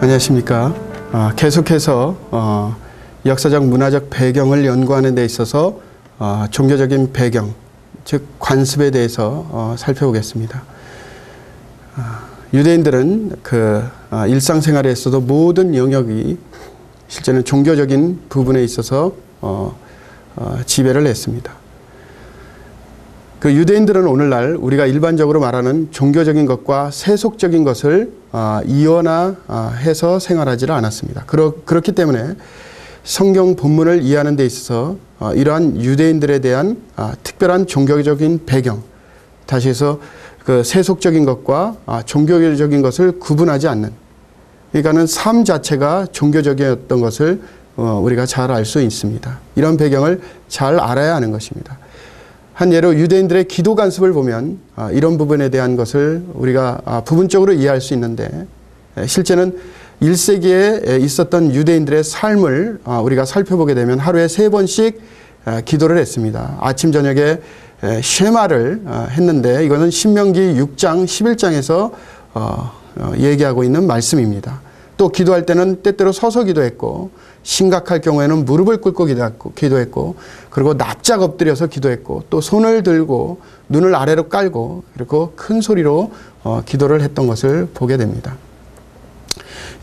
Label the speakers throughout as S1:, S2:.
S1: 안녕하십니까. 계속해서 역사적 문화적 배경을 연구하는 데 있어서 종교적인 배경, 즉 관습에 대해서 살펴보겠습니다. 유대인들은 그 일상생활에서도 모든 영역이 실제는 종교적인 부분에 있어서 지배를 했습니다. 그 유대인들은 오늘날 우리가 일반적으로 말하는 종교적인 것과 세속적인 것을 이원화해서 생활하지를 않았습니다. 그렇기 때문에 성경 본문을 이해하는 데 있어서 이러한 유대인들에 대한 특별한 종교적인 배경, 다시 해서 그 세속적인 것과 종교적인 것을 구분하지 않는, 그러니까는 삶 자체가 종교적이었던 것을 우리가 잘 알 수 있습니다. 이런 배경을 잘 알아야 하는 것입니다. 한 예로 유대인들의 기도 관습을 보면 이런 부분에 대한 것을 우리가 부분적으로 이해할 수 있는데, 실제는 1세기에 있었던 유대인들의 삶을 우리가 살펴보게 되면 하루에 3번씩 기도를 했습니다. 아침 저녁에 쉐마를 했는데 이거는 신명기 6장 11장에서 얘기하고 있는 말씀입니다. 또 기도할 때는 때때로 서서 기도했고, 심각할 경우에는 무릎을 꿇고 기도했고, 그리고 납작 엎드려서 기도했고, 또 손을 들고 눈을 아래로 깔고 그리고 큰 소리로 기도를 했던 것을 보게 됩니다.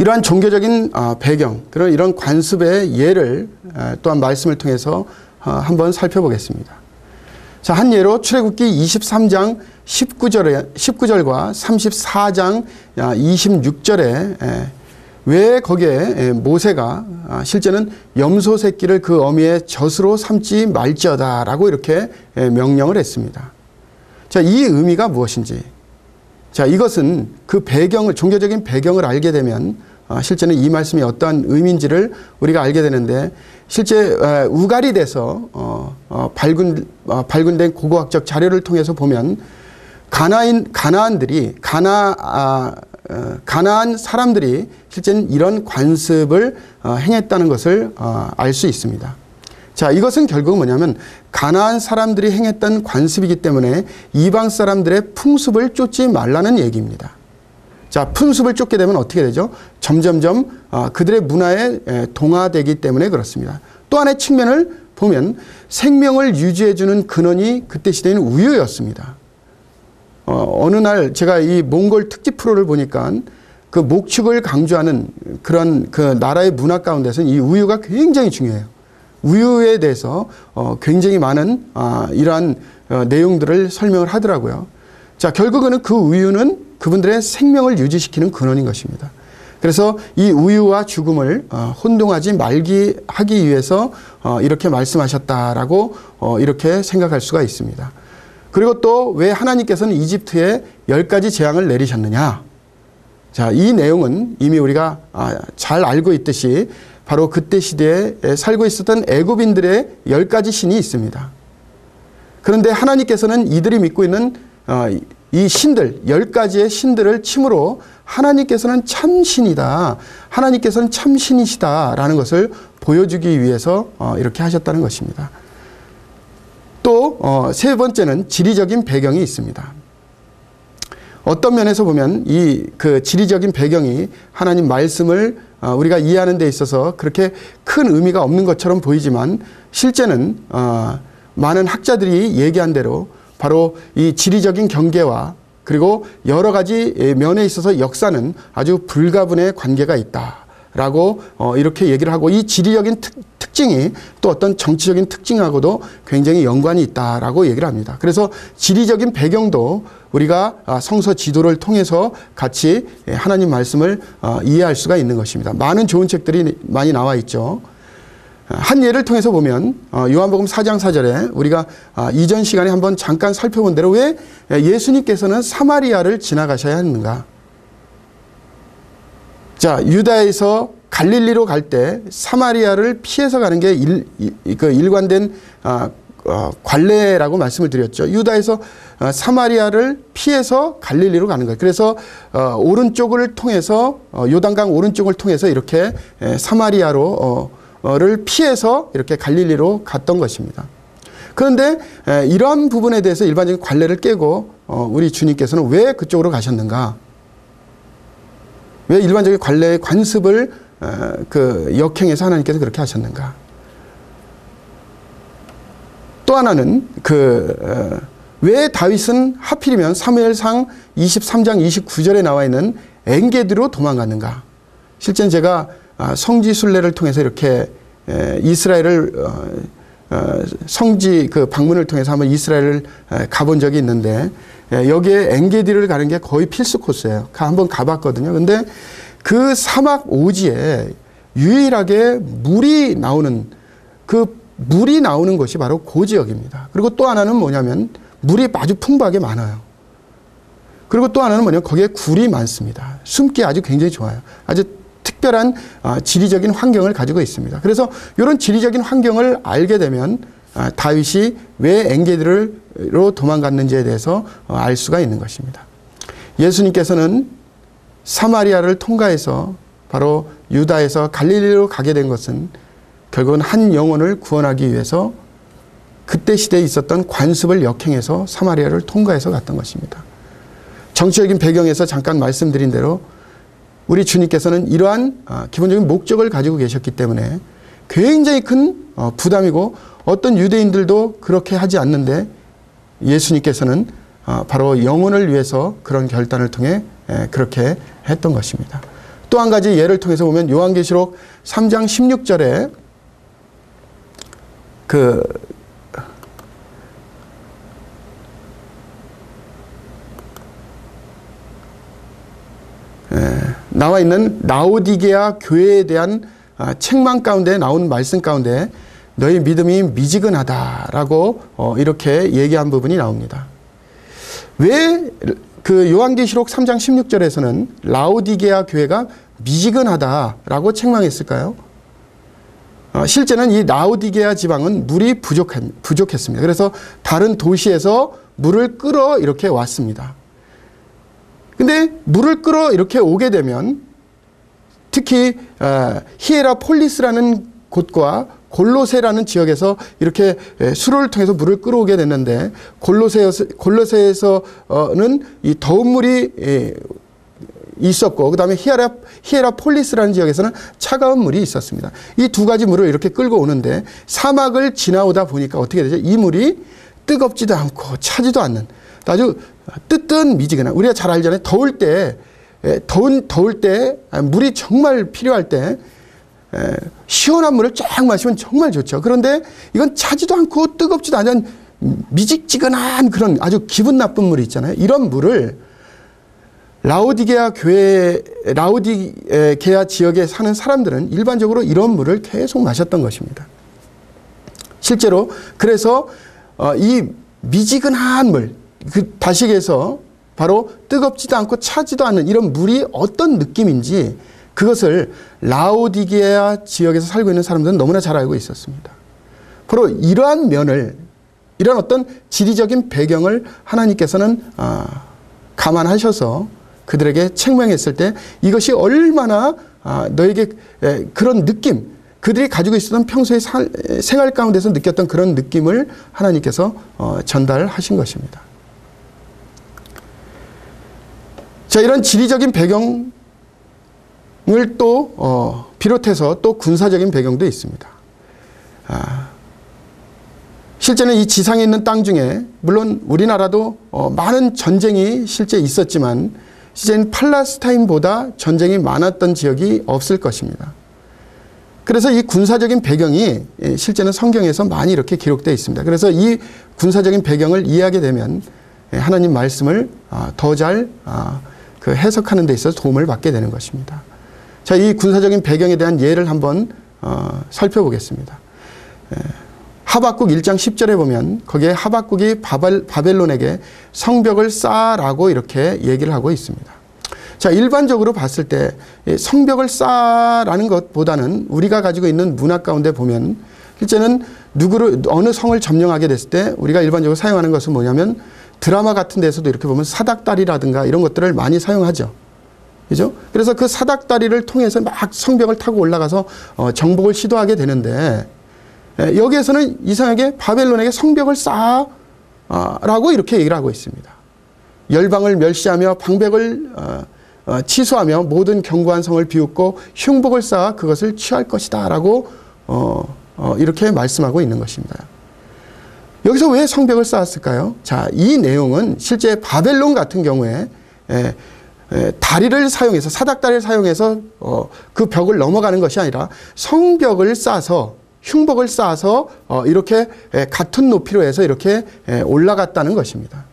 S1: 이러한 종교적인 배경, 그런 이런 관습의 예를 또한 말씀을 통해서 한번 살펴보겠습니다. 자, 한 예로 출애굽기 23장 19절과 34장 26절에 왜 거기에 모세가 실제는 염소 새끼를 그 어미의 젖으로 삼지 말지어다라고 이렇게 명령을 했습니다. 자, 이 의미가 무엇인지, 자, 이것은 그 배경을, 종교적인 배경을 알게 되면 실제는 이 말씀이 어떠한 의미인지를 우리가 알게 되는데, 실제 우갈이 돼서 발굴된 고고학적 자료를 통해서 보면 가나안 사람들이 실제는 이런 관습을 행했다는 것을 알 수 있습니다. 자, 이것은 결국 뭐냐면 가나안 사람들이 행했던 관습이기 때문에 이방 사람들의 풍습을 쫓지 말라는 얘기입니다. 자, 풍습을 쫓게 되면 어떻게 되죠? 점점점 그들의 문화에 동화되기 때문에 그렇습니다. 또 하나의 측면을 보면 생명을 유지해주는 근원이 그때 시대에는 우유였습니다. 어느 날 제가 이 몽골 특집 프로를 보니까 그 목축을 강조하는 그런 그 나라의 문화 가운데서는 이 우유가 굉장히 중요해요. 우유에 대해서 굉장히 많은 이러한 내용들을 설명을 하더라고요. 자, 결국은 그 우유는 그분들의 생명을 유지시키는 근원인 것입니다. 그래서 이 우유와 죽음을 혼동하지 말기 하기 위해서 이렇게 말씀하셨다라고 이렇게 생각할 수가 있습니다. 그리고 또 왜 하나님께서는 이집트에 10가지 재앙을 내리셨느냐? 자, 이 내용은 이미 우리가 잘 알고 있듯이 바로 그때 시대에 살고 있었던 애굽인들의 10가지 신이 있습니다. 그런데 하나님께서는 이들이 믿고 있는 이 신들, 10가지의 신들을 침으로 하나님께서는 참신이다, 하나님께서는 참신이시다라는 것을 보여주기 위해서 이렇게 하셨다는 것입니다. 또 세 번째는 지리적인 배경이 있습니다. 어떤 면에서 보면 이 그 지리적인 배경이 하나님 말씀을 우리가 이해하는 데 있어서 그렇게 큰 의미가 없는 것처럼 보이지만, 실제는 많은 학자들이 얘기한 대로 바로 이 지리적인 경계와 그리고 여러 가지 면에 있어서 역사는 아주 불가분의 관계가 있다라고 이렇게 얘기를 하고, 이 지리적인 특징이 또 어떤 정치적인 특징하고도 굉장히 연관이 있다라고 얘기를 합니다. 그래서 지리적인 배경도 우리가 성서 지도를 통해서 같이 하나님 말씀을 이해할 수가 있는 것입니다. 많은 좋은 책들이 많이 나와 있죠. 한 예를 통해서 보면 요한복음 4장 4절에 우리가 이전 시간에 한번 잠깐 살펴본 대로 왜 예수님께서는 사마리아를 지나가셔야 했는가? 자, 유다에서 갈릴리로 갈 때 사마리아를 피해서 가는 게 일관된 관례라고 말씀을 드렸죠. 유다에서 사마리아를 피해서 갈릴리로 가는 거예요. 그래서 오른쪽을 통해서 요단강 오른쪽을 통해서 이렇게 사마리아로를 피해서 이렇게 갈릴리로 갔던 것입니다. 그런데 이러한 부분에 대해서 일반적인 관례를 깨고 우리 주님께서는 왜 그쪽으로 가셨는가? 왜 일반적인 관례의 관습을 그 역행해서 하나님께서 그렇게 하셨는가? 또 하나는 왜 다윗은 하필이면 사무엘상 23장 29절에 나와 있는 엔게디로 도망갔는가? 실제는 제가 성지 순례를 통해서 이렇게 이스라엘을 성지 그 방문을 통해서 한번 이스라엘을 가본 적이 있는데 여기에 엔게디를 가는 게 거의 필수 코스예요. 한번 가봤거든요. 근데 그 사막 오지에 유일하게 물이 나오는 것이 바로 그 지역입니다. 그리고 또 하나는 뭐냐면 물이 아주 풍부하게 많아요. 그리고 또 하나는 뭐냐면 거기에 굴이 많습니다. 숨기 아주 굉장히 좋아요. 아주 특별한 지리적인 환경을 가지고 있습니다. 그래서 이런 지리적인 환경을 알게 되면 다윗이 왜 엔게디로 도망갔는지에 대해서 알 수가 있는 것입니다. 예수님께서는 사마리아를 통과해서 바로 유다에서 갈릴리로 가게 된 것은 결국은 한 영혼을 구원하기 위해서 그때 시대에 있었던 관습을 역행해서 사마리아를 통과해서 갔던 것입니다. 정치적인 배경에서 잠깐 말씀드린 대로 우리 주님께서는 이러한 기본적인 목적을 가지고 계셨기 때문에 굉장히 큰 부담이고 어떤 유대인들도 그렇게 하지 않는데 예수님께서는 바로 영혼을 위해서 그런 결단을 통해 그렇게 했던 것입니다. 또 한 가지 예를 통해서 보면 요한계시록 3장 16절에 나와 있는 라오디게아 교회에 대한 책망 가운데 나온 말씀 가운데 너희 믿음이 미지근하다라고 이렇게 얘기한 부분이 나옵니다. 왜 그 요한계시록 3장 16절에서는 라오디게아 교회가 미지근하다라고 책망했을까요? 실제는 이 라오디게아 지방은 물이 부족했습니다. 그래서 다른 도시에서 물을 끌어 이렇게 왔습니다. 근데 물을 끌어 이렇게 오게 되면 특히 히에라폴리스라는 곳과 골로새라는 지역에서 이렇게 수로를 통해서 물을 끌어오게 됐는데 골로새에서는 이 더운 물이 있었고 그 다음에 히에라폴리스라는 지역에서는 차가운 물이 있었습니다. 이 두 가지 물을 이렇게 끌고 오는데 사막을 지나오다 보니까 어떻게 되죠? 이 물이 뜨겁지도 않고 차지도 않는 아주 뜨뜻 미지근한, 우리가 잘 알잖아요. 더울 때 물이 정말 필요할 때 시원한 물을 쫙 마시면 정말 좋죠. 그런데 이건 차지도 않고 뜨겁지도 않은 미직지근한 그런 아주 기분 나쁜 물이 있잖아요. 이런 물을 라오디게아 지역에 사는 사람들은 일반적으로 이런 물을 계속 마셨던 것입니다. 실제로 그래서 이 미지근한 물, 그 다시에서 바로 뜨겁지도 않고 차지도 않는 이런 물이 어떤 느낌인지 그것을 라오디게아 지역에서 살고 있는 사람들은 너무나 잘 알고 있었습니다. 바로 이러한 면을, 이런 어떤 지리적인 배경을 하나님께서는 감안하셔서 그들에게 책망했을 때 이것이 얼마나 너에게 그런 느낌, 그들이 가지고 있었던 평소의 생활 가운데서 느꼈던 그런 느낌을 하나님께서 전달하신 것입니다. 자, 이런 지리적인 배경을 또 비롯해서 또 군사적인 배경도 있습니다. 실제는 이 지상에 있는 땅 중에 물론 우리나라도 많은 전쟁이 실제 있었지만 실제는 팔레스타인보다 전쟁이 많았던 지역이 없을 것입니다. 그래서 이 군사적인 배경이 실제는 성경에서 많이 이렇게 기록되어 있습니다. 그래서 이 군사적인 배경을 이해하게 되면 하나님 말씀을 더 잘 해석하는 데 있어서 도움을 받게 되는 것입니다. 자, 이 군사적인 배경에 대한 예를 한번 살펴보겠습니다. 하박국 1장 10절에 보면 거기에 하박국이 바벨론에게 성벽을 쌓아라고 이렇게 얘기를 하고 있습니다. 자, 일반적으로 봤을 때 성벽을 쌓아라는 것보다는 우리가 가지고 있는 문화 가운데 보면 실제는 어느 성을 점령하게 됐을 때 우리가 일반적으로 사용하는 것은 뭐냐면 드라마 같은 데서도 이렇게 보면 사닥다리라든가 이런 것들을 많이 사용하죠. 그죠? 그래서 그 사닥다리를 통해서 막 성벽을 타고 올라가서 정복을 시도하게 되는데 여기에서는 이상하게 바벨론에게 성벽을 쌓아라고 이렇게 얘기를 하고 있습니다. 열방을 멸시하며 방백을 치수하며 모든 견고한 성을 비웃고 흉복을 쌓아 그것을 취할 것이다 라고 이렇게 말씀하고 있는 것입니다. 여기서 왜 성벽을 쌓았을까요? 자, 이 내용은 실제 바벨론 같은 경우에 다리를 사용해서, 사닥다리를 사용해서 그 벽을 넘어가는 것이 아니라 성벽을 쌓아서, 흉복을 쌓아서 이렇게 같은 높이로 해서 이렇게 올라갔다는 것입니다.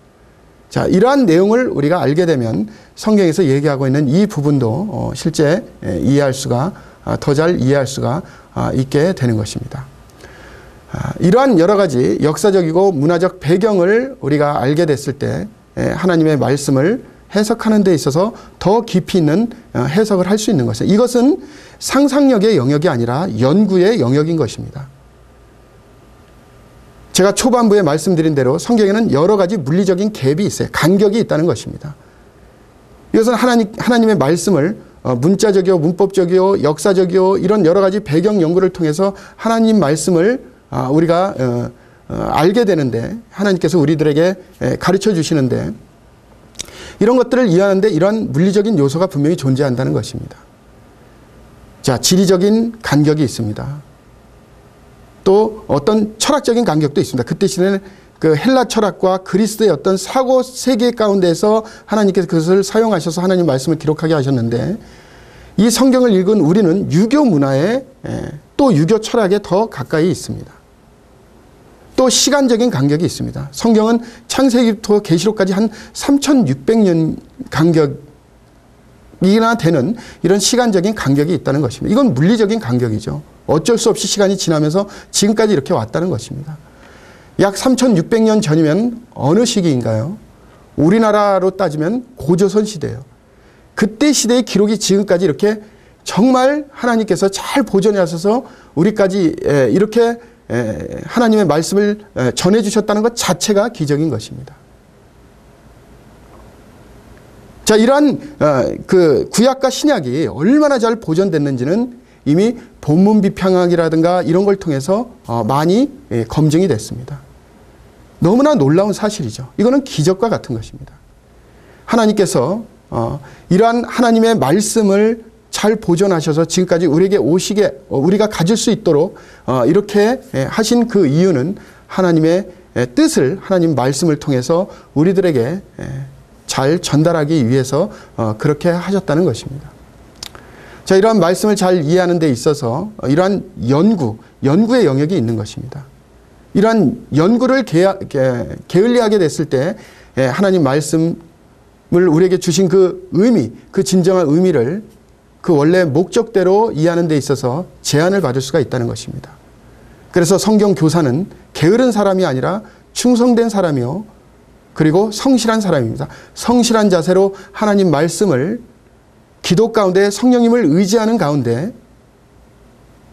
S1: 자, 이러한 내용을 우리가 알게 되면 성경에서 얘기하고 있는 이 부분도 실제 이해할 수가, 더 잘 이해할 수가 있게 되는 것입니다. 이러한 여러 가지 역사적이고 문화적 배경을 우리가 알게 됐을 때 하나님의 말씀을 해석하는 데 있어서 더 깊이 있는 해석을 할 수 있는 것이에요. 이것은 상상력의 영역이 아니라 연구의 영역인 것입니다. 제가 초반부에 말씀드린 대로 성경에는 여러 가지 물리적인 갭이 있어요. 간격이 있다는 것입니다. 이것은 하나님의 말씀을 문자적이요, 문법적이요, 역사적이요, 이런 여러 가지 배경 연구를 통해서 하나님 말씀을 우리가 알게 되는데, 하나님께서 우리들에게 가르쳐 주시는데, 이런 것들을 이해하는데 이러한 물리적인 요소가 분명히 존재한다는 것입니다. 자, 지리적인 간격이 있습니다. 또 어떤 철학적인 간격도 있습니다. 그때 시대는 그 헬라 철학과 그리스의 어떤 사고 세계 가운데서 하나님께서 그것을 사용하셔서 하나님 말씀을 기록하게 하셨는데, 이 성경을 읽은 우리는 유교 문화에 또 유교 철학에 더 가까이 있습니다. 또 시간적인 간격이 있습니다. 성경은 창세기부터 계시록까지 한 3600년 간격이나 되는 이런 시간적인 간격이 있다는 것입니다. 이건 물리적인 간격이죠. 어쩔 수 없이 시간이 지나면서 지금까지 이렇게 왔다는 것입니다. 약 3600년 전이면 어느 시기인가요? 우리나라로 따지면 고조선 시대예요. 그때 시대의 기록이 지금까지 이렇게 정말 하나님께서 잘 보존해 하셔서 우리까지 이렇게 하나님의 말씀을 전해주셨다는 것 자체가 기적인 것입니다. 자, 이러한 그 구약과 신약이 얼마나 잘 보존됐는지는 이미 본문 비평학이라든가 이런 걸 통해서 많이 검증이 됐습니다. 너무나 놀라운 사실이죠. 이거는 기적과 같은 것입니다. 하나님께서 이러한 하나님의 말씀을 잘 보존하셔서 지금까지 우리에게 오시게, 우리가 가질 수 있도록 이렇게 하신 그 이유는 하나님의 뜻을, 하나님 말씀을 통해서 우리들에게 잘 전달하기 위해서 그렇게 하셨다는 것입니다. 자, 이러한 말씀을 잘 이해하는 데 있어서 이러한 연구의 영역이 있는 것입니다. 이러한 연구를 게을리하게 됐을 때 하나님 말씀을 우리에게 주신 그 의미, 그 진정한 의미를 그 원래 목적대로 이해하는 데 있어서 제한을 받을 수가 있다는 것입니다. 그래서 성경 교사는 게으른 사람이 아니라 충성된 사람이요, 그리고 성실한 사람입니다. 성실한 자세로 하나님 말씀을 기도 가운데 성령님을 의지하는 가운데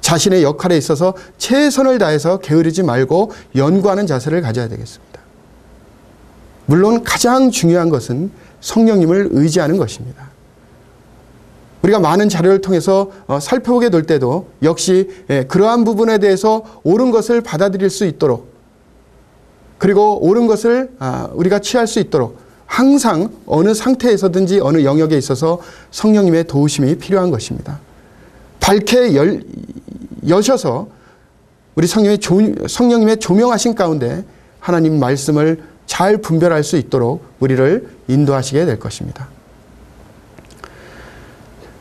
S1: 자신의 역할에 있어서 최선을 다해서 게으르지 말고 연구하는 자세를 가져야 되겠습니다. 물론 가장 중요한 것은 성령님을 의지하는 것입니다. 우리가 많은 자료를 통해서 살펴보게 될 때도 역시 그러한 부분에 대해서 옳은 것을 받아들일 수 있도록, 그리고 옳은 것을 우리가 취할 수 있도록 항상 어느 상태에서든지 어느 영역에 있어서 성령님의 도우심이 필요한 것입니다. 밝게 여셔서 우리 성령님의 조명하신 가운데 하나님 말씀을 잘 분별할 수 있도록 우리를 인도하시게 될 것입니다.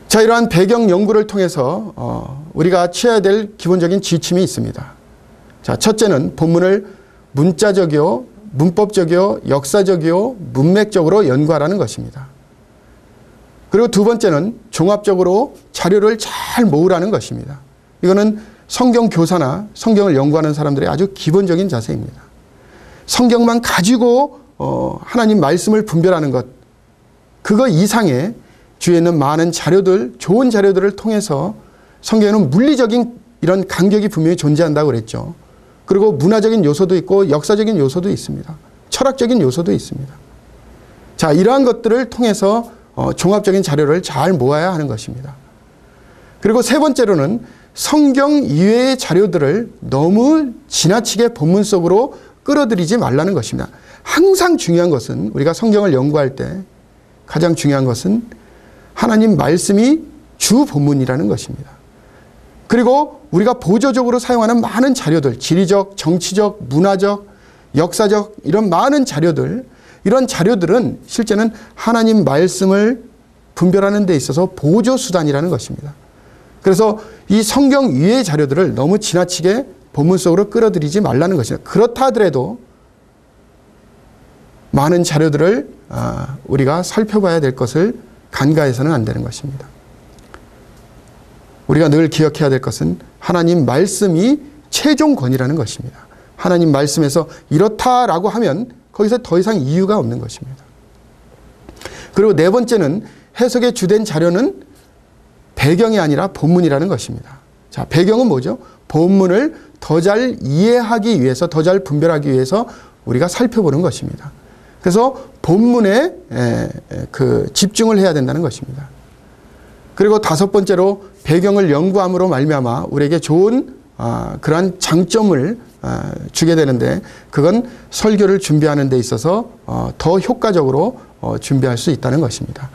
S1: 자, 이러한 배경 연구를 통해서 우리가 취해야 될 기본적인 지침이 있습니다. 자, 첫째는 본문을 문자적이요, 문법적이요, 역사적이요, 문맥적으로 연구하라는 것입니다. 그리고 두 번째는 종합적으로 자료를 잘 모으라는 것입니다. 이거는 성경 교사나 성경을 연구하는 사람들의 아주 기본적인 자세입니다. 성경만 가지고 하나님 말씀을 분별하는 것, 그거 이상의 주위에 있는 많은 자료들, 좋은 자료들을 통해서 성경에는 물리적인 이런 간격이 분명히 존재한다고 그랬죠. 그리고 문화적인 요소도 있고 역사적인 요소도 있습니다. 철학적인 요소도 있습니다. 자, 이러한 것들을 통해서 종합적인 자료를 잘 모아야 하는 것입니다. 그리고 세 번째로는 성경 이외의 자료들을 너무 지나치게 본문 속으로 끌어들이지 말라는 것입니다. 항상 중요한 것은, 우리가 성경을 연구할 때 가장 중요한 것은 하나님 말씀이 주 본문이라는 것입니다. 그리고 우리가 보조적으로 사용하는 많은 자료들, 지리적, 정치적, 문화적, 역사적 이런 많은 자료들, 이런 자료들은 실제는 하나님 말씀을 분별하는 데 있어서 보조수단이라는 것입니다. 그래서 이 성경 위의 자료들을 너무 지나치게 본문 속으로 끌어들이지 말라는 것입니다. 그렇다 하더라도 많은 자료들을 우리가 살펴봐야 될 것을 간과해서는 안 되는 것입니다. 우리가 늘 기억해야 될 것은 하나님 말씀이 최종 권위라는 것입니다. 하나님 말씀에서 이렇다라고 하면 거기서 더 이상 이유가 없는 것입니다. 그리고 네 번째는 해석의 주된 자료는 배경이 아니라 본문이라는 것입니다. 자, 배경은 뭐죠? 본문을 더 잘 이해하기 위해서, 더 잘 분별하기 위해서 우리가 살펴보는 것입니다. 그래서 본문에 집중을 해야 된다는 것입니다. 그리고 다섯 번째로 배경을 연구함으로 말미암아 우리에게 좋은 그러한 장점을 주게 되는데, 그건 설교를 준비하는 데 있어서 더 효과적으로 준비할 수 있다는 것입니다.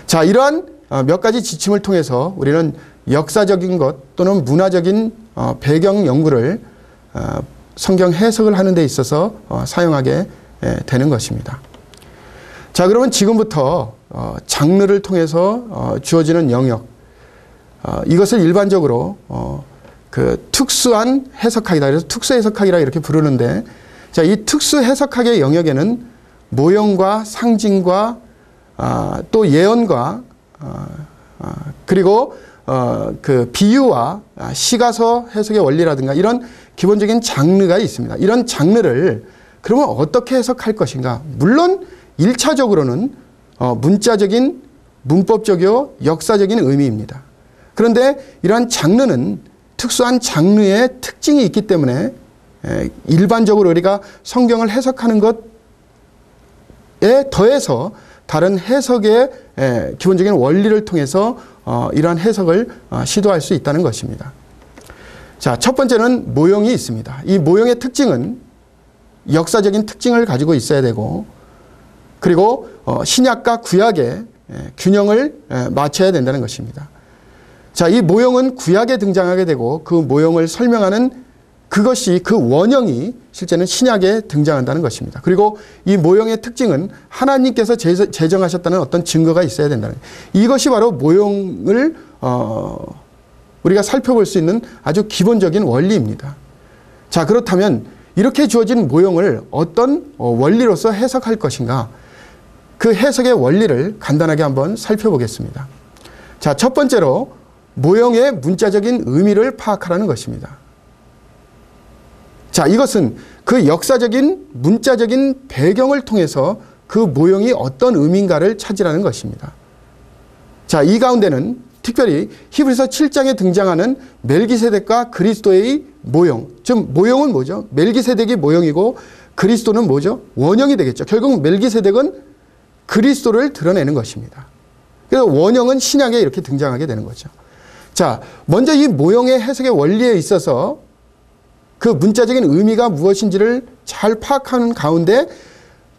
S1: 자, 이러한 몇 가지 지침을 통해서 우리는 역사적인 것 또는 문화적인 배경 연구를 성경 해석을 하는 데 있어서 사용하게 되는 것입니다. 자, 그러면 지금부터 장르를 통해서 주어지는 영역, 이것을 일반적으로 그 특수한 해석학이다. 그래서 특수 해석학이라 이렇게 부르는데, 자, 이 특수 해석학의 영역에는 모형과 상징과 또 예언과 그리고 그 비유와 시가서 해석의 원리라든가 이런 기본적인 장르가 있습니다. 이런 장르를 그러면 어떻게 해석할 것인가? 물론 1차적으로는 문자적인, 문법적이요 역사적인 의미입니다. 그런데 이러한 장르는 특수한 장르의 특징이 있기 때문에 일반적으로 우리가 성경을 해석하는 것에 더해서 다른 해석의 기본적인 원리를 통해서 이러한 해석을 시도할 수 있다는 것입니다. 자, 첫 번째는 모형이 있습니다. 이 모형의 특징은 역사적인 특징을 가지고 있어야 되고, 그리고 신약과 구약의 균형을 맞춰야 된다는 것입니다. 자, 이 모형은 구약에 등장하게 되고 그 모형을 설명하는 그것이, 그 원형이 실제는 신약에 등장한다는 것입니다. 그리고 이 모형의 특징은 하나님께서 제정하셨다는 어떤 증거가 있어야 된다는 거예요. 이것이 바로 모형을 우리가 살펴볼 수 있는 아주 기본적인 원리입니다. 자, 그렇다면 이렇게 주어진 모형을 어떤 원리로서 해석할 것인가? 그 해석의 원리를 간단하게 한번 살펴보겠습니다. 자, 첫 번째로 모형의 문자적인 의미를 파악하라는 것입니다. 자, 이것은 그 역사적인 문자적인 배경을 통해서 그 모형이 어떤 의미인가를 찾으라는 것입니다. 자, 이 가운데는 특별히 히브리서 7장에 등장하는 멜기세덱과 그리스도의 모형, 즉 모형은 뭐죠? 멜기세덱이 모형이고 그리스도는 뭐죠? 원형이 되겠죠. 결국 멜기세덱은 그리스도를 드러내는 것입니다. 그래서 원형은 신약에 이렇게 등장하게 되는 거죠. 자, 먼저 이 모형의 해석의 원리에 있어서 그 문자적인 의미가 무엇인지를 잘 파악하는 가운데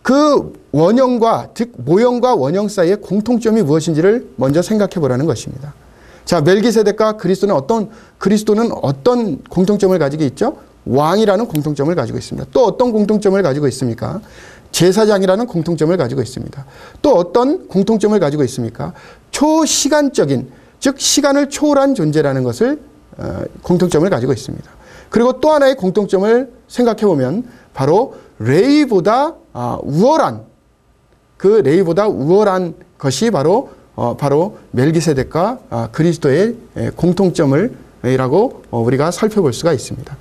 S1: 그 원형과, 즉 모형과 원형 사이의 공통점이 무엇인지를 먼저 생각해 보라는 것입니다. 자, 멜기세덱과 그리스도는 어떤 공통점을 가지고 있죠? 왕이라는 공통점을 가지고 있습니다. 또 어떤 공통점을 가지고 있습니까? 제사장이라는 공통점을 가지고 있습니다. 또 어떤 공통점을 가지고 있습니까? 초시간적인, 즉 시간을 초월한 존재라는 것을 공통점을 가지고 있습니다. 그리고 또 하나의 공통점을 생각해 보면 바로 레이보다 우월한, 그 레이보다 우월한 것이 바로 멜기세덱과 그리스도의 공통점이라고 우리가 살펴볼 수가 있습니다.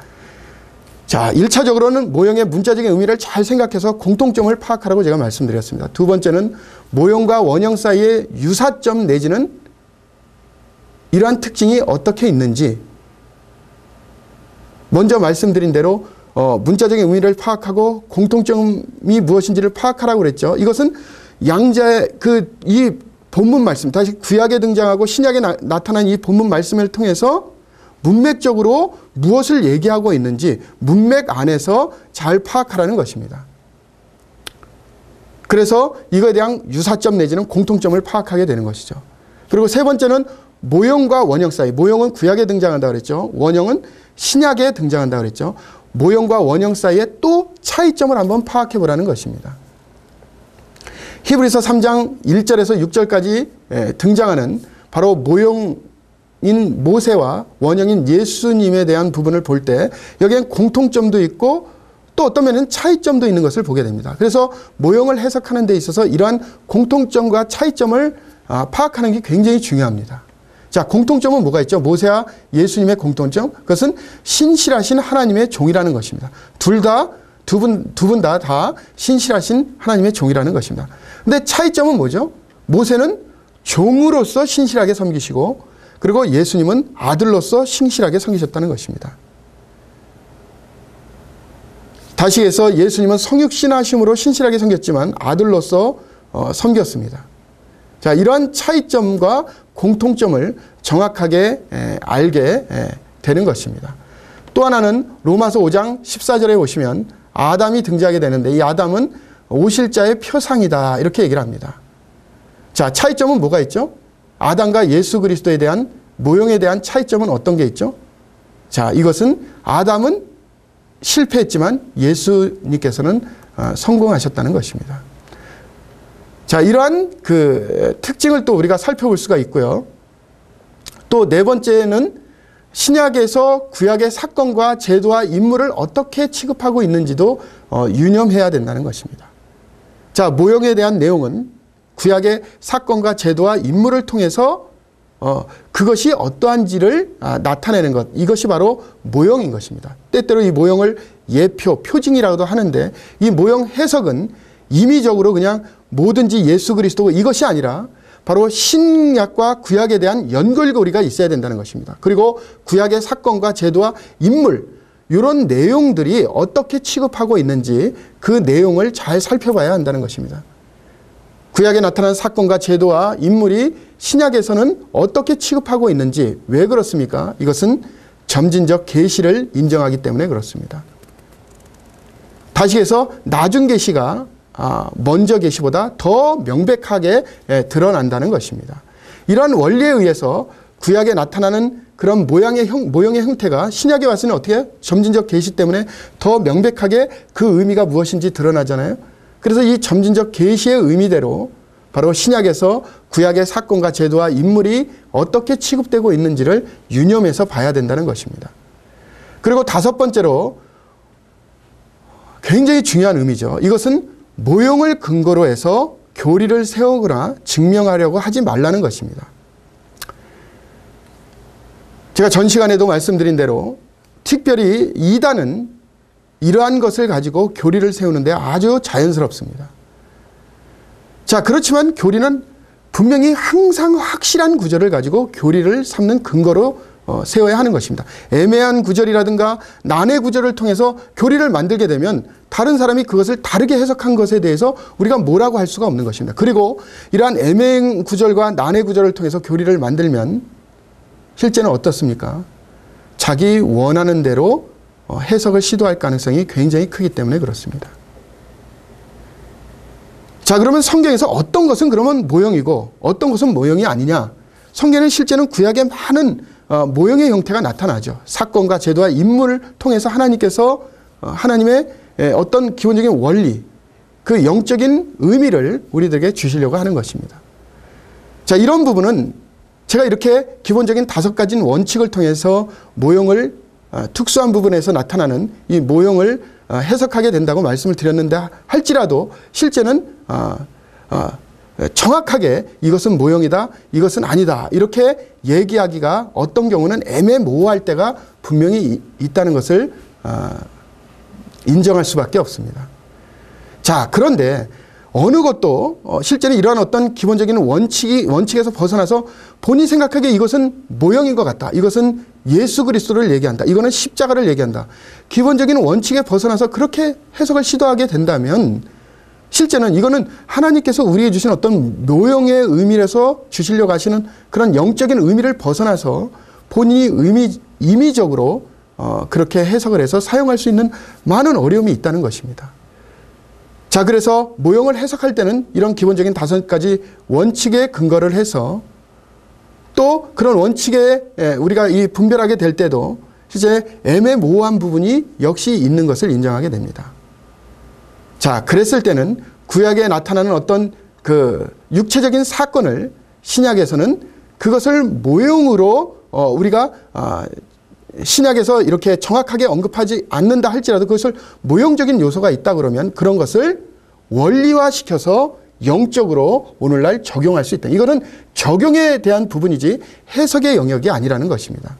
S1: 자, 1차적으로는 모형의 문자적인 의미를 잘 생각해서 공통점을 파악하라고 제가 말씀드렸습니다. 두 번째는 모형과 원형 사이의 유사점 내지는 이러한 특징이 어떻게 있는지, 먼저 말씀드린 대로 문자적인 의미를 파악하고 공통점이 무엇인지를 파악하라고 그랬죠. 이것은 양자의 이 본문 말씀, 다시 구약에 등장하고 신약에 나타난 이 본문 말씀을 통해서 문맥적으로 무엇을 얘기하고 있는지 문맥 안에서 잘 파악하라는 것입니다. 그래서 이거에 대한 유사점 내지는 공통점을 파악하게 되는 것이죠. 그리고 세 번째는 모형과 원형 사이. 모형은 구약에 등장한다 그랬죠. 원형은 신약에 등장한다 그랬죠. 모형과 원형 사이에 또 차이점을 한번 파악해 보라는 것입니다. 히브리서 3장 1절에서 6절까지 등장하는 바로 모형인 모세와 원형인 예수님에 대한 부분을 볼 때 여기엔 공통점도 있고 또 어떤 면에는 차이점도 있는 것을 보게 됩니다. 그래서 모형을 해석하는 데 있어서 이러한 공통점과 차이점을 파악하는 게 굉장히 중요합니다. 자, 공통점은 뭐가 있죠? 모세와 예수님의 공통점, 그것은 신실하신 하나님의 종이라는 것입니다. 두 분 다 신실하신 하나님의 종이라는 것입니다. 근데 차이점은 뭐죠? 모세는 종으로서 신실하게 섬기시고, 그리고 예수님은 아들로서 신실하게 섬기셨다는 것입니다. 다시 해서 예수님은 성육신하심으로 신실하게 섬겼지만 아들로서 섬겼습니다. 자, 이러한 차이점과 공통점을 정확하게 알게 되는 것입니다. 또 하나는 로마서 5장 14절에 보시면 아담이 등장하게 되는데 이 아담은 오실 자의 표상이다 이렇게 얘기를 합니다. 자, 차이점은 뭐가 있죠? 아담과 예수 그리스도에 대한 모형에 대한 차이점은 어떤 게 있죠? 자, 이것은 아담은 실패했지만 예수님께서는 성공하셨다는 것입니다. 자, 이러한 그 특징을 또 우리가 살펴볼 수가 있고요. 또 네 번째는 신약에서 구약의 사건과 제도와 인물을 어떻게 취급하고 있는지도 유념해야 된다는 것입니다. 자, 모형에 대한 내용은 구약의 사건과 제도와 인물을 통해서 그것이 어떠한지를 나타내는 것, 이것이 바로 모형인 것입니다. 때때로 이 모형을 예표, 표징이라고도 하는데 이 모형 해석은 임의적으로 그냥 뭐든지 예수 그리스도고 이것이 아니라 바로 신약과 구약에 대한 연결고리가 있어야 된다는 것입니다. 그리고 구약의 사건과 제도와 인물, 이런 내용들이 어떻게 취급하고 있는지 그 내용을 잘 살펴봐야 한다는 것입니다. 구약에 나타난 사건과 제도와 인물이 신약에서는 어떻게 취급하고 있는지 왜 그렇습니까? 이것은 점진적 계시를 인정하기 때문에 그렇습니다. 다시 해서 나중 계시가 먼저 계시보다 더 명백하게 드러난다는 것입니다. 이러한 원리에 의해서 구약에 나타나는 그런 모형의 형태가 신약에 왔으면 어떻게 해요? 점진적 계시 때문에 더 명백하게 그 의미가 무엇인지 드러나잖아요. 그래서 이 점진적 계시의 의미대로 바로 신약에서 구약의 사건과 제도와 인물이 어떻게 취급되고 있는지를 유념해서 봐야 된다는 것입니다. 그리고 다섯 번째로 굉장히 중요한 의미죠. 이것은 모형을 근거로 해서 교리를 세우거나 증명하려고 하지 말라는 것입니다. 제가 전 시간에도 말씀드린 대로 특별히 이단은 이러한 것을 가지고 교리를 세우는데 아주 자연스럽습니다. 자, 그렇지만 교리는 분명히 항상 확실한 구절을 가지고 교리를 삼는 근거로 세워야 하는 것입니다. 애매한 구절이라든가 난해 구절을 통해서 교리를 만들게 되면 다른 사람이 그것을 다르게 해석한 것에 대해서 우리가 뭐라고 할 수가 없는 것입니다. 그리고 이러한 애매한 구절과 난해 구절을 통해서 교리를 만들면 실제는 어떻습니까? 자기 원하는 대로 해석을 시도할 가능성이 굉장히 크기 때문에 그렇습니다. 자, 그러면 성경에서 어떤 것은 그러면 모형이고 어떤 것은 모형이 아니냐? 성경에는 실제는 구약에 많은 모형의 형태가 나타나죠. 사건과 제도와 인물을 통해서 하나님께서 하나님의 어떤 기본적인 원리, 그 영적인 의미를 우리들에게 주시려고 하는 것입니다. 자, 이런 부분은 제가 이렇게 기본적인 5가지 원칙을 통해서 모형을 특수한 부분에서 나타나는 이 모형을 해석하게 된다고 말씀을 드렸는데 할지라도 실제는 정확하게 이것은 모형이다, 이것은 아니다 이렇게 얘기하기가 어떤 경우는 애매모호할 때가 분명히 있다는 것을 인정할 수밖에 없습니다. 자, 그런데 어느 것도 실제는 이러한 어떤 기본적인 원칙에서 벗어나서 본인이 생각하기에 이것은 모형인 것 같다, 이것은 예수 그리스도를 얘기한다, 이거는 십자가를 얘기한다, 기본적인 원칙에 벗어나서 그렇게 해석을 시도하게 된다면 실제는 이거는 하나님께서 우리에게 주신 어떤 모형의 의미에서 주시려고 하시는 그런 영적인 의미를 벗어나서 본인이 임의적으로 그렇게 해석을 해서 사용할 수 있는 많은 어려움이 있다는 것입니다. 자, 그래서 모형을 해석할 때는 이런 기본적인 5가지 원칙에 근거를 해서 또 그런 원칙에 우리가 이 분별하게 될 때도 실제 애매모호한 부분이 역시 있는 것을 인정하게 됩니다. 자, 그랬을 때는 구약에 나타나는 어떤 그 육체적인 사건을 신약에서는 그것을 모형으로 우리가 신약에서 이렇게 정확하게 언급하지 않는다 할지라도 그것을 모형적인 요소가 있다 그러면 그런 것을 원리화시켜서 영적으로 오늘날 적용할 수 있다. 이거는 적용에 대한 부분이지 해석의 영역이 아니라는 것입니다.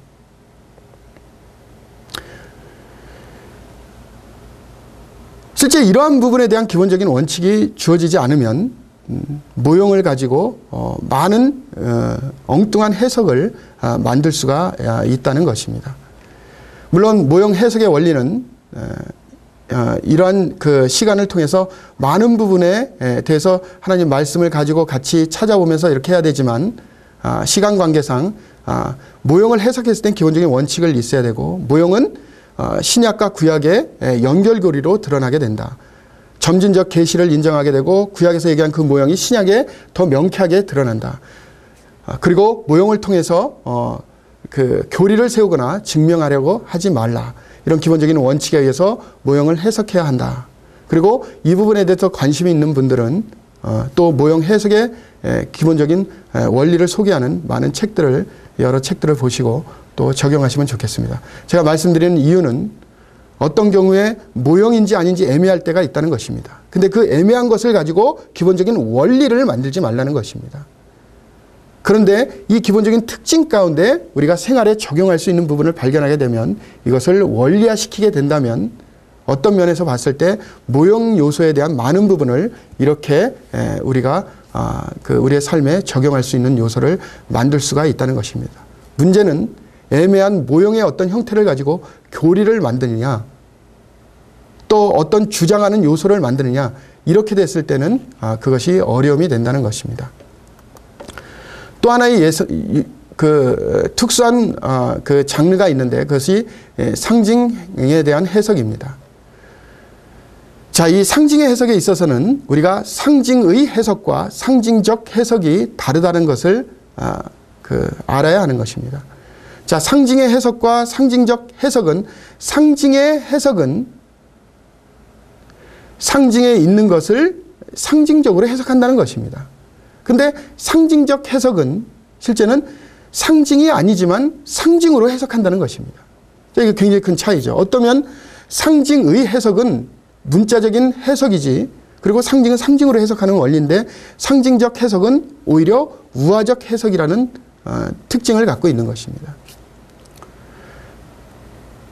S1: 실제 이러한 부분에 대한 기본적인 원칙이 주어지지 않으면 모형을 가지고 많은 엉뚱한 해석을 만들 수가 있다는 것입니다. 물론 모형 해석의 원리는 이러한 그 시간을 통해서 많은 부분에 대해서 하나님 말씀을 가지고 같이 찾아보면서 이렇게 해야 되지만 시간 관계상 모형을 해석했을 땐 기본적인 원칙을 있어야 되고 모형은 신약과 구약의 연결고리로 드러나게 된다. 점진적 계시를 인정하게 되고 구약에서 얘기한 그 모형이 신약에 더 명쾌하게 드러난다. 그리고 모형을 통해서 그 교리를 세우거나 증명하려고 하지 말라. 이런 기본적인 원칙에 의해서 모형을 해석해야 한다. 그리고 이 부분에 대해서 관심이 있는 분들은 또 모형 해석의 기본적인 원리를 소개하는 많은 책들을 여러 책들을 보시고 또 적용하시면 좋겠습니다. 제가 말씀드리는 이유는 어떤 경우에 모형인지 아닌지 애매할 때가 있다는 것입니다. 근데 그 애매한 것을 가지고 기본적인 원리를 만들지 말라는 것입니다. 그런데 이 기본적인 특징 가운데 우리가 생활에 적용할 수 있는 부분을 발견하게 되면 이것을 원리화시키게 된다면 어떤 면에서 봤을 때 모형 요소에 대한 많은 부분을 이렇게 우리가 우리의 삶에 적용할 수 있는 요소를 만들 수가 있다는 것입니다. 문제는 애매한 모형의 어떤 형태를 가지고 교리를 만드느냐 또 어떤 주장하는 요소를 만드느냐 이렇게 됐을 때는 그것이 어려움이 된다는 것입니다. 또 하나의 특수한 그 장르가 있는데 그것이 상징에 대한 해석입니다. 자, 이 상징의 해석에 있어서는 우리가 상징의 해석과 상징적 해석이 다르다는 것을 알아야 하는 것입니다. 자, 상징의 해석과 상징적 해석은 상징의 해석은 상징에 있는 것을 상징적으로 해석한다는 것입니다. 근데 상징적 해석은 실제는 상징이 아니지만 상징으로 해석한다는 것입니다. 이게 굉장히 큰 차이죠. 어떠면 상징의 해석은 문자적인 해석이지 그리고 상징은 상징으로 해석하는 원리인데 상징적 해석은 오히려 우화적 해석이라는 특징을 갖고 있는 것입니다.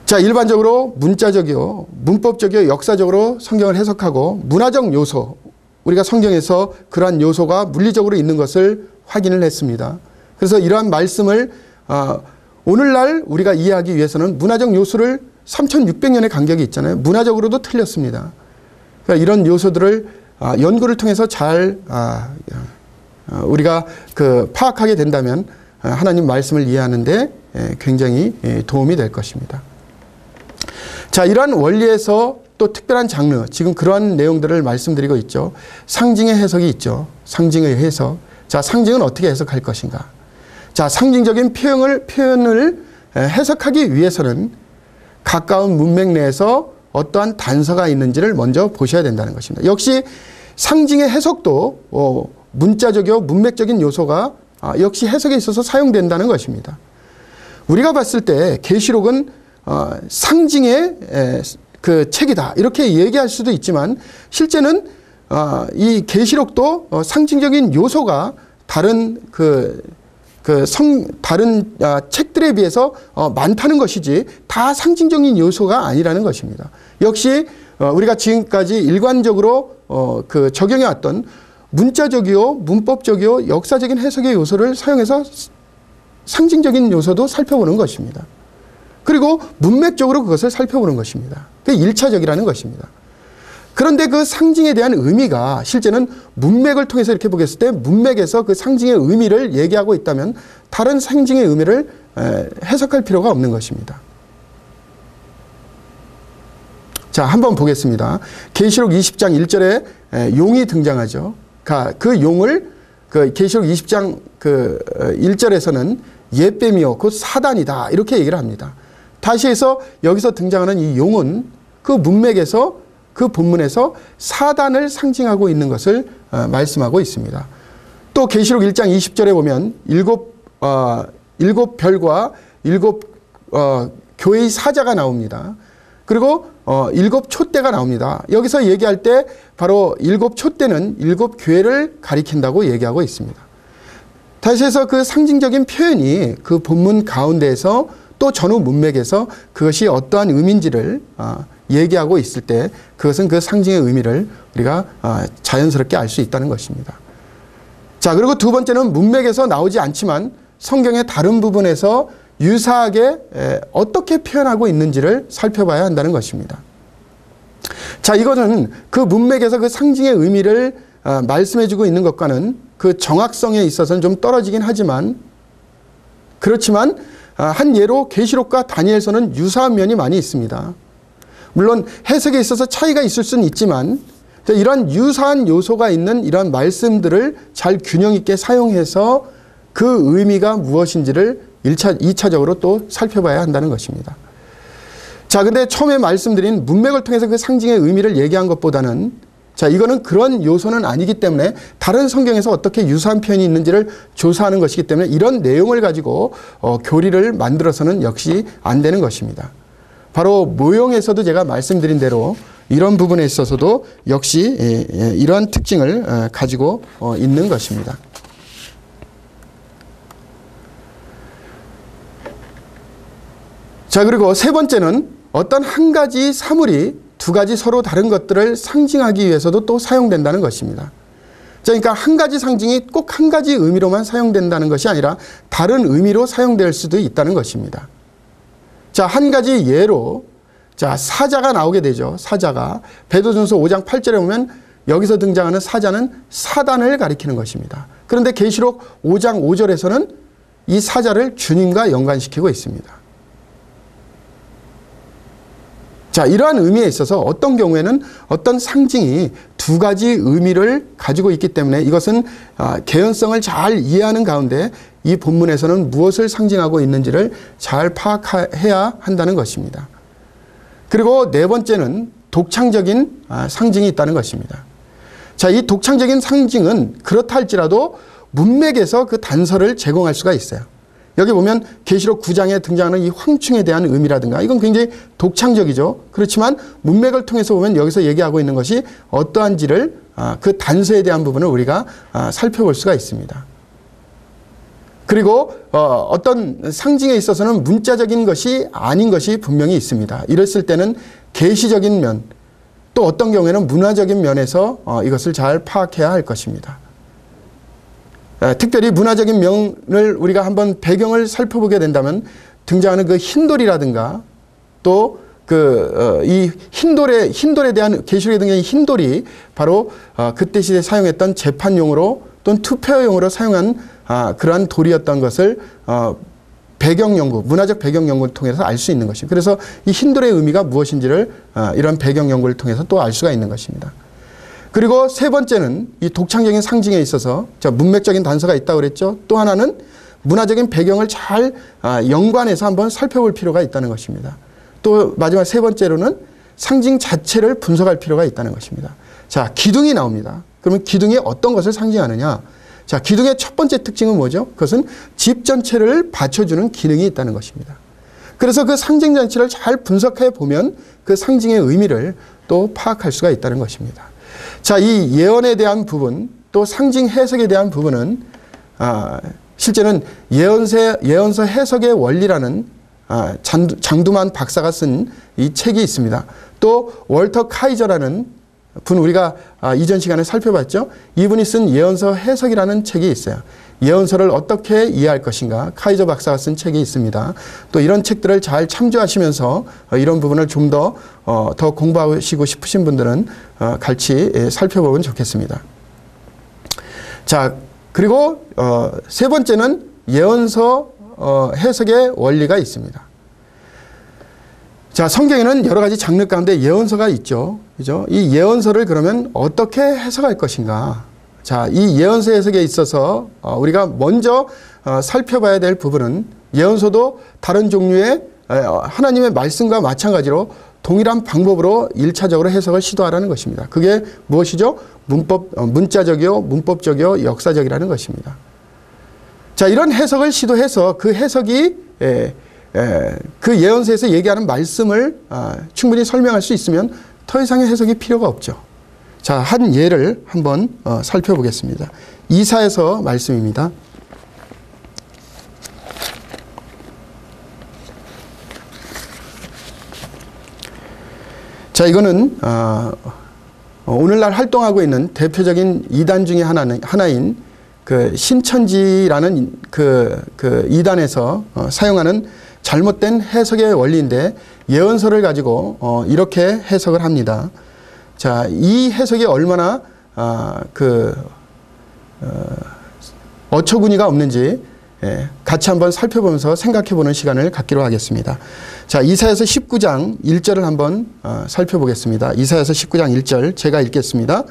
S1: 자, 일반적으로 문자적이요, 문법적이요, 역사적으로 성경을 해석하고 문화적 요소, 우리가 성경에서 그러한 요소가 물리적으로 있는 것을 확인을 했습니다. 그래서 이러한 말씀을 오늘날 우리가 이해하기 위해서는 문화적 요소를 3600년의 간격이 있잖아요. 문화적으로도 틀렸습니다. 그러니까 이런 요소들을 연구를 통해서 잘 우리가 파악하게 된다면 하나님 말씀을 이해하는데 굉장히 도움이 될 것입니다. 자, 이러한 원리에서 또 특별한 장르, 지금 그러한 내용들을 말씀드리고 있죠. 상징의 해석이 있죠. 상징의 해석. 자, 상징은 어떻게 해석할 것인가? 자, 상징적인 표현을 해석하기 위해서는 가까운 문맥 내에서 어떠한 단서가 있는지를 먼저 보셔야 된다는 것입니다. 역시 상징의 해석도 문자적이요, 문맥적인 요소가 역시 해석에 있어서 사용된다는 것입니다. 우리가 봤을 때 계시록은 상징의 그 책이다 이렇게 얘기할 수도 있지만 실제는 이 계시록도 상징적인 요소가 다른 다른 책들에 비해서 많다는 것이지 다 상징적인 요소가 아니라는 것입니다. 역시 우리가 지금까지 일관적으로 적용해 왔던 문자적이요, 문법적이요, 역사적인 해석의 요소를 사용해서 상징적인 요소도 살펴보는 것입니다. 그리고 문맥적으로 그것을 살펴보는 것입니다. 그게 1차적이라는 것입니다. 그런데 그 상징에 대한 의미가 실제는 문맥을 통해서 이렇게 보겠을 때 문맥에서 그 상징의 의미를 얘기하고 있다면 다른 상징의 의미를 해석할 필요가 없는 것입니다. 자, 한번 보겠습니다. 계시록 20장 1절에 용이 등장하죠. 그 용을 그 계시록 20장 그 1절에서는 옛뱀이요 곧 사단이다 이렇게 얘기를 합니다. 다시 해서 여기서 등장하는 이 용은 그 문맥에서 그 본문에서 사단을 상징하고 있는 것을 말씀하고 있습니다. 또 계시록 1장 20절에 보면 일곱 별과 일곱 교회의 사자가 나옵니다. 그리고 일곱 촛대가 나옵니다. 여기서 얘기할 때 바로 일곱 촛대는 일곱 교회를 가리킨다고 얘기하고 있습니다. 다시 해서 그 상징적인 표현이 그 본문 가운데에서 또 전후 문맥에서 그것이 어떠한 의미인지를 얘기하고 있을 때 그것은 그 상징의 의미를 우리가 자연스럽게 알 수 있다는 것입니다. 자, 그리고 두 번째는 문맥에서 나오지 않지만 성경의 다른 부분에서 유사하게 어떻게 표현하고 있는지를 살펴봐야 한다는 것입니다. 자, 이거는 그 문맥에서 그 상징의 의미를 말씀해주고 있는 것과는 그 정확성에 있어서는 좀 떨어지긴 하지만 그렇지만 한 예로 계시록과 다니엘서는 유사한 면이 많이 있습니다. 물론 해석에 있어서 차이가 있을 수는 있지만 이런 유사한 요소가 있는 이런 말씀들을 잘 균형 있게 사용해서 그 의미가 무엇인지를 2차적으로 또 살펴봐야 한다는 것입니다. 자, 근데 처음에 말씀드린 문맥을 통해서 그 상징의 의미를 얘기한 것보다는 자, 이거는 그런 요소는 아니기 때문에 다른 성경에서 어떻게 유사한 표현이 있는지를 조사하는 것이기 때문에 이런 내용을 가지고 교리를 만들어서는 역시 안 되는 것입니다. 바로 모형에서도 제가 말씀드린 대로 이런 부분에 있어서도 역시 이러한 특징을 가지고 있는 것입니다. 자, 그리고 세 번째는 어떤 한 가지 사물이 두 가지 서로 다른 것들을 상징하기 위해서도 또 사용된다는 것입니다. 자, 그러니까 한 가지 상징이 꼭 한 가지 의미로만 사용된다는 것이 아니라 다른 의미로 사용될 수도 있다는 것입니다. 자, 한 가지 예로 자, 사자가 나오게 되죠. 사자가 베드로전서 5장 8절에 보면 여기서 등장하는 사자는 사단을 가리키는 것입니다. 그런데 계시록 5장 5절에서는 이 사자를 주님과 연관시키고 있습니다. 자, 이러한 의미에 있어서 어떤 경우에는 어떤 상징이 두 가지 의미를 가지고 있기 때문에 이것은 개연성을 잘 이해하는 가운데 이 본문에서는 무엇을 상징하고 있는지를 잘 파악해야 한다는 것입니다. 그리고 네 번째는 독창적인 상징이 있다는 것입니다. 자, 이 독창적인 상징은 그렇다 할지라도 문맥에서 그 단서를 제공할 수가 있어요. 여기 보면 계시록 9장에 등장하는 이 황충에 대한 의미라든가 이건 굉장히 독창적이죠. 그렇지만 문맥을 통해서 보면 여기서 얘기하고 있는 것이 어떠한지를 그 단서에 대한 부분을 우리가 살펴볼 수가 있습니다. 그리고 어떤 상징에 있어서는 문자적인 것이 아닌 것이 분명히 있습니다. 이랬을 때는 계시적인 면, 또 어떤 경우에는 문화적인 면에서 이것을 잘 파악해야 할 것입니다. 특별히 문화적인 면을 우리가 한번 배경을 살펴보게 된다면 등장하는 그 흰돌이라든가 또 이 흰돌에 대한 계시록에 등장하는 흰돌이 바로 그때 시대에 사용했던 재판용으로 또는 투표용으로 사용한 그러한 돌이었던 것을 배경 연구, 문화적 배경 연구를 통해서 알 수 있는 것입니다. 그래서 이 흰돌의 의미가 무엇인지를 이런 배경 연구를 통해서 또 알 수가 있는 것입니다. 그리고 세 번째는 이 독창적인 상징에 있어서 문맥적인 단서가 있다고 그랬죠. 또 하나는 문화적인 배경을 잘 연관해서 한번 살펴볼 필요가 있다는 것입니다. 또 마지막 세 번째로는 상징 자체를 분석할 필요가 있다는 것입니다. 자, 기둥이 나옵니다. 그러면 기둥이 어떤 것을 상징하느냐? 자, 기둥의 첫 번째 특징은 뭐죠? 그것은 집 전체를 받쳐주는 기능이 있다는 것입니다. 그래서 그 상징 자체를 잘 분석해 보면 그 상징의 의미를 또 파악할 수가 있다는 것입니다. 자, 이 예언에 대한 부분 또 상징 해석에 대한 부분은 실제는 예언서 해석의 원리라는 장두만 박사가 쓴 이 책이 있습니다. 또 월터 카이저라는 분 우리가 이전 시간에 살펴봤죠. 이분이 쓴 예언서 해석이라는 책이 있어요. 예언서를 어떻게 이해할 것인가 카이저 박사가 쓴 책이 있습니다. 또 이런 책들을 잘 참조하시면서 이런 부분을 좀 더 공부하시고 싶으신 분들은 같이 살펴보면 좋겠습니다. 자, 그리고 세 번째는 예언서 해석의 원리가 있습니다. 자, 성경에는 여러 가지 장르 가운데 예언서가 있죠. 그죠? 이 예언서를 그러면 어떻게 해석할 것인가? 자, 이 예언서 해석에 있어서 우리가 먼저 살펴봐야 될 부분은 예언서도 다른 종류의 하나님의 말씀과 마찬가지로 동일한 방법으로 1차적으로 해석을 시도하라는 것입니다. 그게 무엇이죠? 문자적이요, 문법적이요, 역사적이라는 것입니다. 자, 이런 해석을 시도해서 그 해석이 그 예언서에서 얘기하는 말씀을 충분히 설명할 수 있으면 더 이상의 해석이 필요가 없죠. 자, 한 예를 한번 살펴보겠습니다. 이사야서 말씀입니다. 자, 이거는 오늘날 활동하고 있는 대표적인 이단 중에 하나인 그 신천지라는 그 이단에서 사용하는 잘못된 해석의 원리인데 예언서를 가지고 이렇게 해석을 합니다. 자, 이 해석이 얼마나 어처구니가 없는지 같이 한번 살펴보면서 생각해보는 시간을 갖기로 하겠습니다. 자, 이사야서 19장 1절을 한번 살펴보겠습니다. 이사야서 19장 1절 제가 읽겠습니다.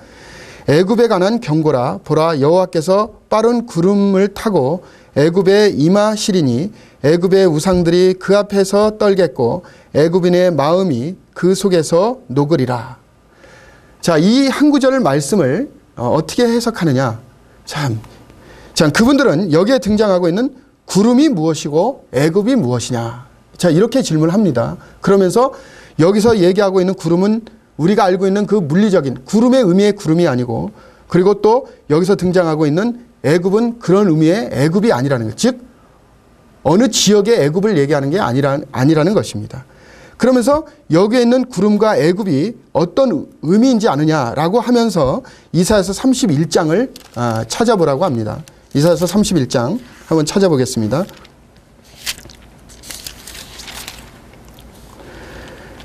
S1: 애굽에 관한 경고라. 보라, 여호와께서 빠른 구름을 타고 애굽에 임하시리니 애굽의 우상들이 그 앞에서 떨겠고 애굽인의 마음이 그 속에서 녹으리라. 자, 이 한 구절 말씀을 어떻게 해석하느냐. 참, 그분들은 여기에 등장하고 있는 구름이 무엇이고 애굽이 무엇이냐. 자, 이렇게 질문을 합니다. 그러면서 여기서 얘기하고 있는 구름은 우리가 알고 있는 그 물리적인 구름의 의미의 구름이 아니고, 그리고 또 여기서 등장하고 있는 애굽은 그런 의미의 애굽이 아니라는 것. 즉 어느 지역의 애굽을 얘기하는 게 아니라는 것입니다. 그러면서 여기에 있는 구름과 애굽이 어떤 의미인지 아느냐라고 하면서 이사야서 31장을 찾아보라고 합니다. 이사야서 31장 한번 찾아보겠습니다.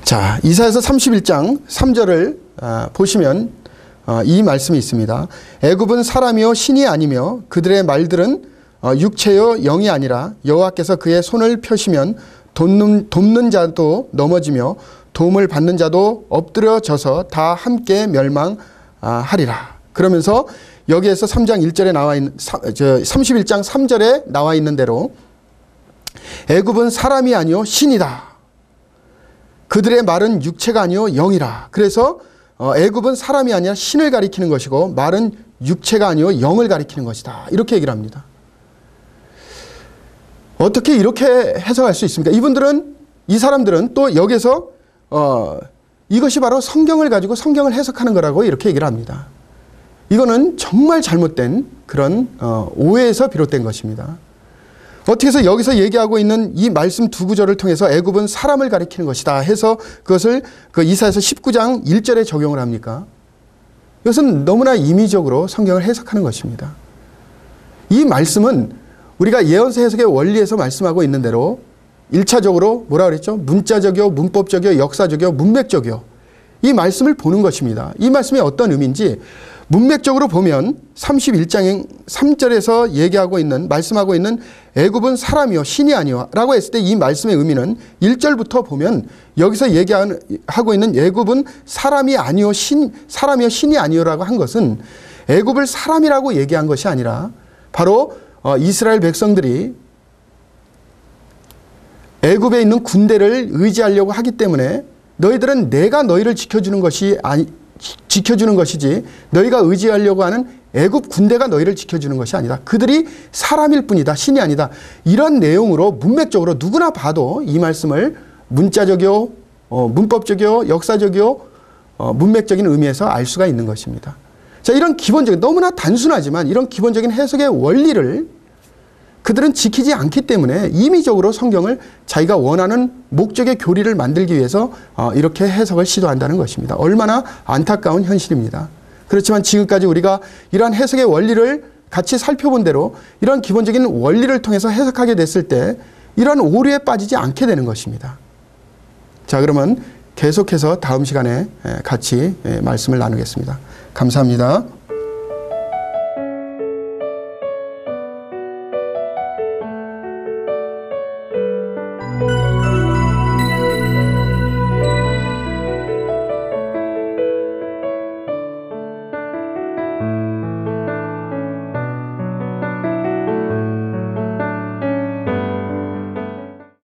S1: 자, 이사야서 31장 3절을 보시면 이 말씀이 있습니다. 애굽은 사람이요 신이 아니며 그들의 말들은 육체요 영이 아니라 여호와께서 그의 손을 펴시면 돕는 자도 넘어지며 도움을 받는 자도 엎드려져서 다 함께 멸망하리라. 그러면서 여기에서 3장 1절에 나와 있는 31장 3절에 나와 있는 대로 애굽은 사람이 아니요 신이다. 그들의 말은 육체가 아니요 영이라. 그래서 애굽은 사람이 아니라 신을 가리키는 것이고 말은 육체가 아니요 영을 가리키는 것이다. 이렇게 얘기를 합니다. 어떻게 이렇게 해석할 수 있습니까? 이 사람들은 또 여기서 이것이 바로 성경을 가지고 성경을 해석하는 거라고 이렇게 얘기를 합니다. 이거는 정말 잘못된 그런 오해에서 비롯된 것입니다. 어떻게 해서 여기서 얘기하고 있는 이 말씀 두 구절을 통해서 애굽은 사람을 가리키는 것이다 해서 그것을 그 이사야서 19장 1절에 적용을 합니까? 이것은 너무나 임의적으로 성경을 해석하는 것입니다. 이 말씀은 우리가 예언서 해석의 원리에서 말씀하고 있는 대로 1차적으로 뭐라 그랬죠? 문자적이요, 문법적이요, 역사적이요, 문맥적이요. 이 말씀을 보는 것입니다. 이 말씀이 어떤 의미인지 문맥적으로 보면 31장 3절에서 말씀하고 있는 애굽은 사람이요 신이 아니요 라고 했을 때 이 말씀의 의미는 1절부터 보면 여기서 얘기하고 있는 애굽은 사람이요 신이 아니요라고 한 것은 애굽을 사람이라고 얘기한 것이 아니라 바로 이스라엘 백성들이 애굽에 있는 군대를 의지하려고 하기 때문에 너희들은 내가 너희를 지켜주는 것이지 너희가 의지하려고 하는 애굽 군대가 너희를 지켜주는 것이 아니다. 그들이 사람일 뿐이다. 신이 아니다. 이런 내용으로 문맥적으로 누구나 봐도 이 말씀을 문자적이요, 문법적이요, 역사적이요, 문맥적인 의미에서 알 수가 있는 것입니다. 자, 이런 기본적인 너무나 단순하지만 이런 기본적인 해석의 원리를 그들은 지키지 않기 때문에 임의적으로 성경을 자기가 원하는 목적의 교리를 만들기 위해서 이렇게 해석을 시도한다는 것입니다. 얼마나 안타까운 현실입니다. 그렇지만 지금까지 우리가 이러한 해석의 원리를 같이 살펴본 대로 이런 기본적인 원리를 통해서 해석하게 됐을 때 이런 오류에 빠지지 않게 되는 것입니다. 자, 그러면 계속해서 다음 시간에 같이 말씀을 나누겠습니다. 감사합니다.